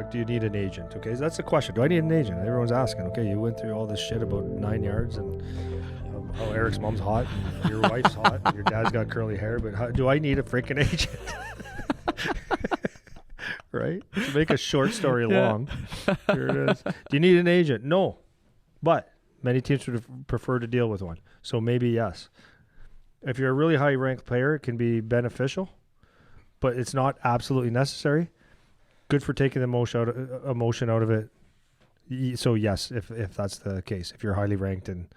What do you need an agent? Okay, so that's the question. Do I need an agent? Everyone's asking. Okay, you went through all this shit about 9 yards and how Eric's mom's hot and your wife's hot and your dad's got curly hair, but do I need a freaking agent? Right? To make a short story long, here it is. Do you need an agent? No, but many teams would prefer to deal with one. So maybe yes. If you're a really high ranked player, it can be beneficial, but it's not absolutely necessary. Good for taking the emotion out of it. So yes, if that's the case, if you're highly ranked and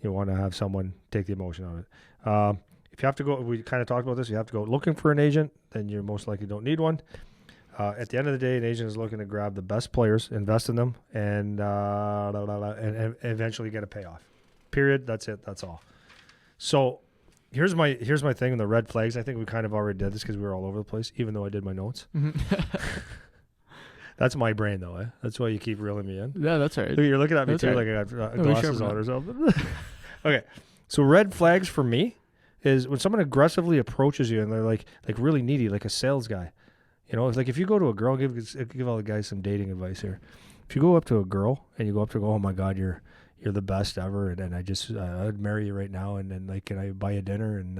you want to have someone take the emotion out of it. If you have to go, we kind of talked about this, you have to go looking for an agent, then you most likely don't need one. At the end of the day, an agent is looking to grab the best players, invest in them, and eventually get a payoff. Period. That's it. That's all. So here's my thing on the red flags. I think we kind of already did this because we were all over the place, even though I did my notes. That's my brain, though. That's why you keep reeling me in. Yeah, that's all right. You're looking at me too, like I got glasses on or something. Okay, so red flags for me is when someone aggressively approaches you and they're like really needy, like a sales guy. You know, it's like if you go to a girl, give all the guys some dating advice here. If you go up to a girl and you go up to her, oh my God, you're the best ever, and I'd marry you right now, and then like, can I buy you dinner, and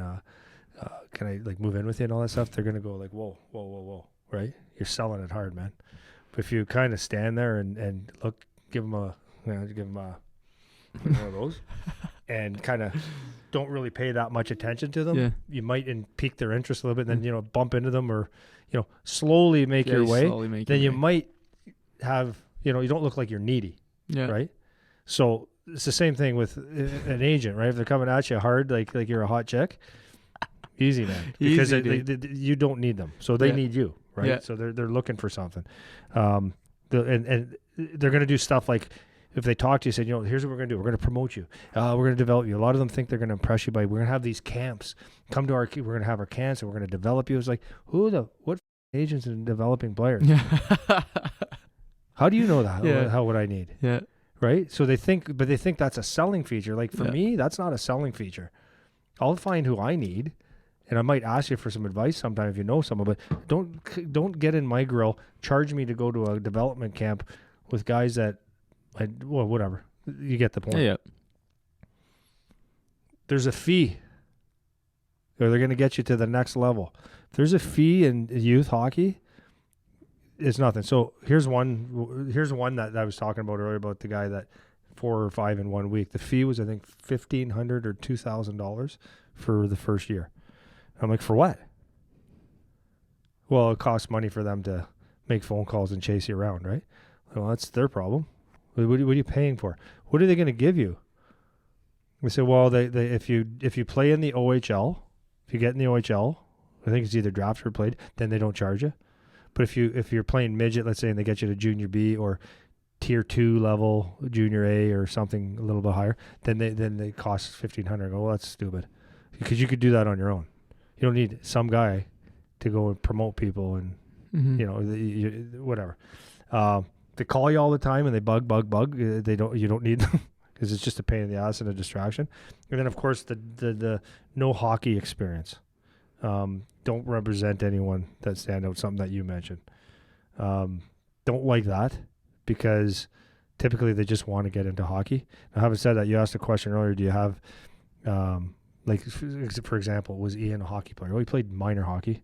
can I like move in with you and all that stuff? They're gonna go like, whoa, right? You're selling it hard, man. But if you kind of stand there and look, give them one of those, and kind of don't really pay that much attention to them, you might pique their interest a little bit, and then bump into them, or slowly make your way. Then you might have you don't look like you're needy, right? So it's the same thing with an agent, right? If they're coming at you hard, like you're a hot chick, easy, man, because you don't need them, so they need you, right? Yeah. So they're looking for something, and they're going to do stuff like, if they talk to you, say, here's what we're going to do. We're going to promote you. We're going to develop you. A lot of them think they're going to impress you by, we're going to have these camps. Come to we're going to have our camps, and we're going to develop you. It's like, what agents in developing players? How do you know that? How would I need? Yeah. Right? So they think that's a selling feature. Like for me, that's not a selling feature. I'll find who I need, and I might ask you for some advice sometime if you know someone, but don't get in my grill, charge me to go to a development camp with guys that, whatever. You get the point. Yeah. There's a fee, or they're going to get you to the next level. If there's a fee in youth hockey, it's nothing. So here's one that I was talking about earlier, about the guy that 4 or 5 in 1 week. The fee was, I think, $1,500 or $2,000 for the first year. I'm like, for what? Well, it costs money for them to make phone calls and chase you around, right? Well, that's their problem. What are you paying for? What are they going to give you? We say, well, they if you play in the OHL, if you get in the OHL, I think it's either drafted or played, then they don't charge you. But if you're playing midget, let's say, and they get you to junior B or tier 2 level, junior A or something a little bit higher, then they cost $1,500. Well, that's stupid, because you could do that on your own. You don't need some guy to go and promote people and whatever. They call you all the time and they bug. You don't need them because it's just a pain in the ass and a distraction. And then of course the no hockey experience. Don't represent anyone that stand out. Something that you mentioned. Don't like that, because typically they just want to get into hockey. Now, having said that, you asked a question earlier. Do you have, for example, was Ian a hockey player? Well, he played minor hockey.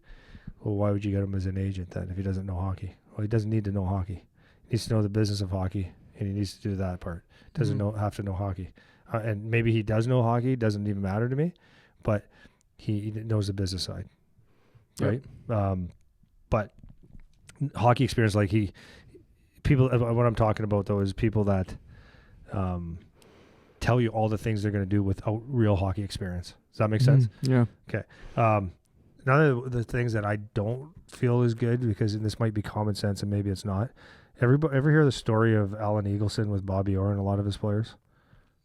Well, why would you get him as an agent then if he doesn't know hockey? Well, he doesn't need to know hockey. He needs to know the business of hockey, and he needs to do that part. Doesn't have to know hockey. And maybe he does know hockey. Doesn't even matter to me, but he knows the business side, right? But hockey experience, like people. What I'm talking about though is people that tell you all the things they're going to do without real hockey experience. Does that make sense? Yeah. Okay. None of the things that I don't feel is good, because this might be common sense and maybe it's not. Ever hear the story of Alan Eagleson with Bobby Orr and a lot of his players?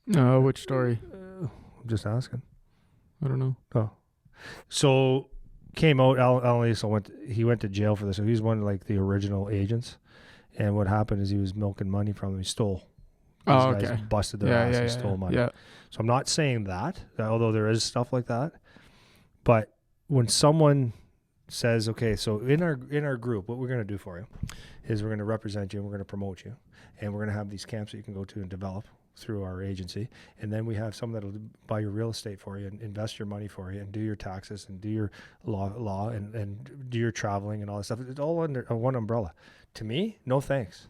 No, which story? I'm just asking. I don't know. Oh. So came out, Alan Eagleson went to jail for this. So he's one of like the original agents. And what happened is he was milking money from them. He stole. These guys busted their ass and stole money. Yeah. So I'm not saying that, although there is stuff like that. But when someone says, okay, so in our group, what we're going to do for you is we're going to represent you and we're going to promote you, and we're going to have these camps that you can go to and develop through our agency, and then we have someone that'll buy your real estate for you and invest your money for you and do your taxes and do your law and do your traveling and all that stuff. It's all under one umbrella. To me, no thanks.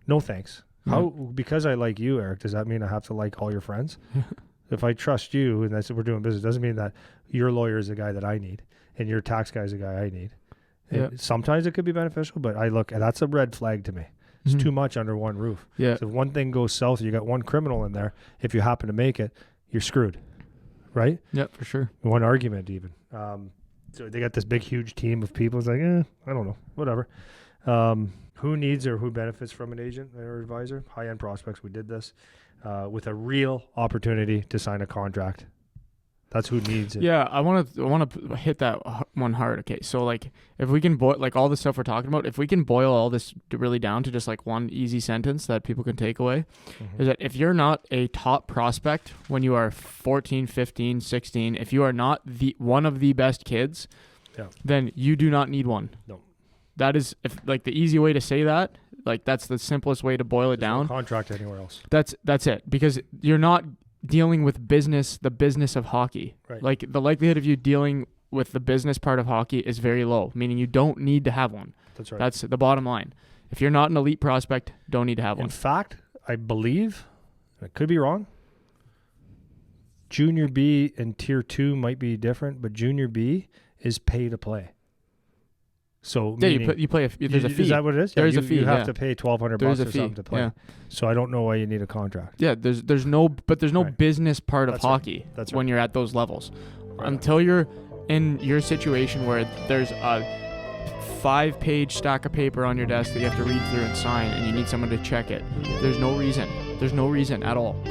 No thanks. How, because I like you, Eric, does that mean I have to like all your friends? If I trust you and that's we're doing business, doesn't mean that your lawyer is the guy that I need and your tax guy is the guy I need. Sometimes it could be beneficial, but that's a red flag to me. It's too much under one roof. Yeah. So if one thing goes south, you got one criminal in there. If you happen to make it, you're screwed, right? Yeah, for sure. One argument even. So they got this big, huge team of people. It's like, I don't know, whatever. Who needs or who benefits from an agent or advisor? High-end prospects. We did this with a real opportunity to sign a contract. That's who needs it. Yeah, I want to hit that one hard. Okay, so like if we can boil like all the stuff we're talking about, if we can boil all this really down to just like one easy sentence that people can take away, is that if you're not a top prospect when you are 14, 15, 16, if you are not one of the best kids, then you do not need one. No. That is like the easy way to say that. Like that's the simplest way to boil it down. No contract anywhere else. That's it, because you're not dealing with the business of hockey. Right. Like the likelihood of you dealing with the business part of hockey is very low, meaning you don't need to have one. That's right. That's the bottom line. If you're not an elite prospect, don't need to have one. In fact, I believe, I could be wrong, Junior B and Tier 2 might be different, but Junior B is pay to play. So yeah, you play. There's a fee. Is that what it is? There's a fee. You have to pay $1,200 or something to play. Yeah. So I don't know why you need a contract. Yeah, there's no business part of hockey when you're at those levels. Right. Until you're in your situation where there's a 5-page stack of paper on your desk that you have to read through and sign, and you need someone to check it. There's no reason. There's no reason at all.